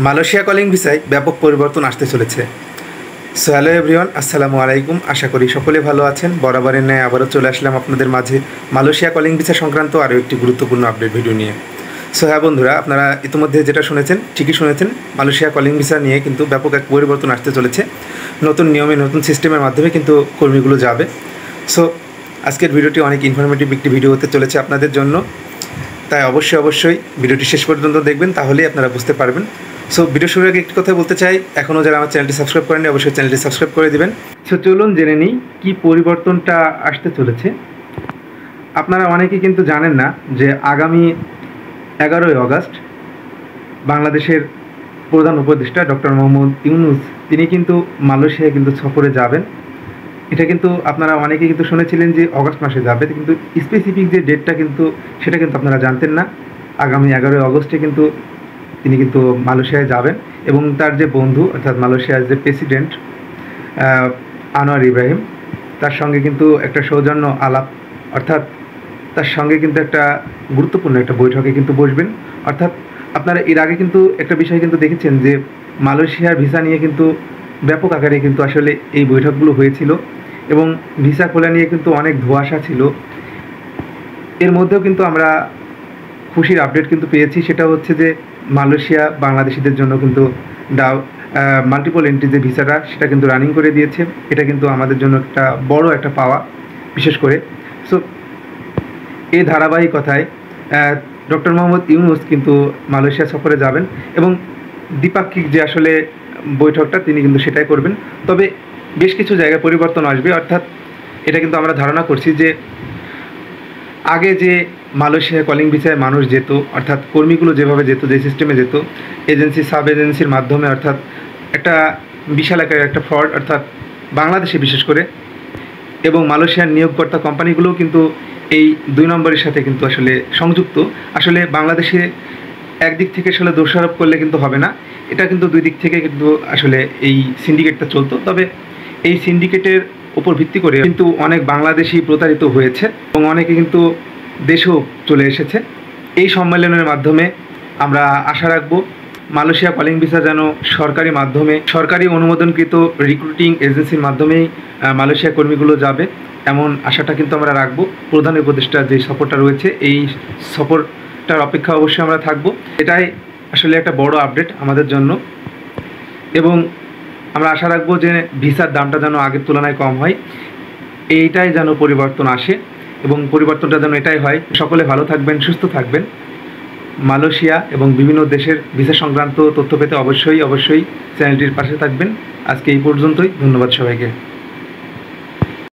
Malaysia calling ভিসায় ব্যাপক পরিবর্তন আসতে চলেছে। সো হ্যালো এভরিওয়ান, আসসালামু আলাইকুম। আশা করি সকলে ভালো আছেন। বরাবরের ন্যায় আবারও চলে আসলাম আপনাদের মাঝে মালয়েশিয়া কলিং ভিসা সংক্রান্ত আরও একটি গুরুত্বপূর্ণ আপডেট ভিডিও নিয়ে। সো হ্যাঁ বন্ধুরা, আপনারা ইতিমধ্যে যেটা শুনেছেন ঠিকই শুনেছেন, মালয়েশিয়া কলিং ভিসা নিয়ে কিন্তু ব্যাপক এক পরিবর্তন আসতে চলেছে। নতুন নিয়মে নতুন সিস্টেমের মাধ্যমে কিন্তু কর্মীগুলো যাবে। সো আজকের ভিডিওটি অনেক ইনফরমেটিভ একটি ভিডিও হতে চলেছে আপনাদের জন্য, তাই অবশ্যই ভিডিওটি শেষ পর্যন্ত দেখবেন, তাহলেই আপনারা বুঝতে পারবেন। সো ভিডিও শুরুর আগে একটি কথা বলতে চাই, এখনও যারা আমার চ্যানেলটি সাবস্ক্রাইব করেননি অবশ্যই চ্যানেলটি সাবস্ক্রাইব করে দিবেন। সো চলুন জেনে নিই কী পরিবর্তনটা আসতে চলেছে। আপনারা অনেকেই কিন্তু জানেন না যে আগামী 11ই আগস্ট বাংলাদেশের প্রধান উপদেষ্টা ডক্টর মোহাম্মদ ইউনূস তিনি কিন্তু মালয়েশিয়ায় কিন্তু সফরে যাবেন। এটা কিন্তু আপনারা অনেকেই কিন্তু শুনেছিলেন যে অগস্ট মাসে যাবে, কিন্তু স্পেসিফিক যে ডেটটা কিন্তু সেটা কিন্তু আপনারা জানতেন না। আগামী 11ই আগস্টে কিন্তু তিনি কিন্তু মালয়েশিয়ায় যাবেন এবং তার যে বন্ধু অর্থাৎ মালয়েশিয়ার যে প্রেসিডেন্ট আনোয়ার ইব্রাহিম, তার সঙ্গে কিন্তু একটা সৌজন্য আলাপ অর্থাৎ তার সঙ্গে কিন্তু একটা গুরুত্বপূর্ণ একটা বৈঠকে কিন্তু বসবেন। অর্থাৎ আপনারা এর আগে কিন্তু একটা বিষয় কিন্তু দেখেছেন যে মালয়েশিয়ার ভিসা নিয়ে কিন্তু ব্যাপক আকারে কিন্তু আসলে এই বৈঠকগুলো হয়েছিল এবং ভিসা খোলা নিয়ে কিন্তু অনেক ধোঁয়াশা ছিল। এর মধ্যেও কিন্তু আমরা খুশির আপডেট কিন্তু পেয়েছি, সেটা হচ্ছে যে মালয়েশিয়া বাংলাদেশিদের জন্য কিন্তু মাল্টিপল এন্ট্রি যে ভিসাটা সেটা কিন্তু রানিং করে দিয়েছে। এটা কিন্তু আমাদের জন্য একটা বড় একটা পাওয়া বিশেষ করে। সো এই ধারাবাহিকতায় ডক্টর মোহাম্মদ ইউনূস কিন্তু মালয়েশিয়া সফরে যাবেন এবং দ্বিপাক্ষিক যে আসলে বৈঠকটা তিনি কিন্তু সেটাই করবেন। তবে বেশ কিছু জায়গায় পরিবর্তন আসবে, অর্থাৎ এটা কিন্তু আমরা ধারণা করছি যে আগে যে মালয়েশিয়া কলিং ভিসায় মানুষ যেত, অর্থাৎ কর্মীগুলো যেভাবে যেত, যে সিস্টেমে যেত এজেন্সি সাব এজেন্সির মাধ্যমে, অর্থাৎ একটা বিশাল আকারের একটা ফ্রড, অর্থাৎ বাংলাদেশে বিশেষ করে, এবং মালয়েশিয়ার নিয়োগকর্তা কোম্পানিগুলোও কিন্তু এই 2 নম্বরের সাথে কিন্তু আসলে সংযুক্ত। আসলে বাংলাদেশে একদিক থেকে আসলে দোষারোপ করলে কিন্তু হবে না, এটা কিন্তু 2 দিক থেকে কিন্তু আসলে এই সিন্ডিকেটটা চলতো। তবে এই সিন্ডিকেটের উপর ভিত্তি করে কিন্তু অনেক বাংলাদেশি প্রতারিত হয়েছে এবং অনেকে কিন্তু দেশেও চলে এসেছে। এই সম্মেলনের মাধ্যমে আমরা আশা রাখব মালয়েশিয়া কলিং ভিসা যেন সরকারি মাধ্যমে, সরকারি অনুমোদনকৃত রিক্রুটিং এজেন্সির মাধ্যমেই মালয়েশিয়া কর্মীগুলো যাবে, এমন আশাটা কিন্তু আমরা রাখব। প্রধান উপদেষ্টার যে সফরটা রয়েছে এই সফরটার অপেক্ষা অবশ্যই আমরা থাকব। এটাই আসলে একটা বড় আপডেট আমাদের জন্য এবং আমরা আশা রাখবো যে ভিসার দামটা যেন আগের তুলনায় কম হয়, এইটাই যেন পরিবর্তন আসে এবং পরিবর্তনটা যেন এটাই হয়। সকলে ভালো থাকবেন, সুস্থ থাকবেন। মালয়েশিয়া এবং বিভিন্ন দেশের ভিসা সংক্রান্ত তথ্য পেতে অবশ্যই চ্যানেলটির পাশে থাকবেন। আজকে এই পর্যন্তই, ধন্যবাদ সবাইকে।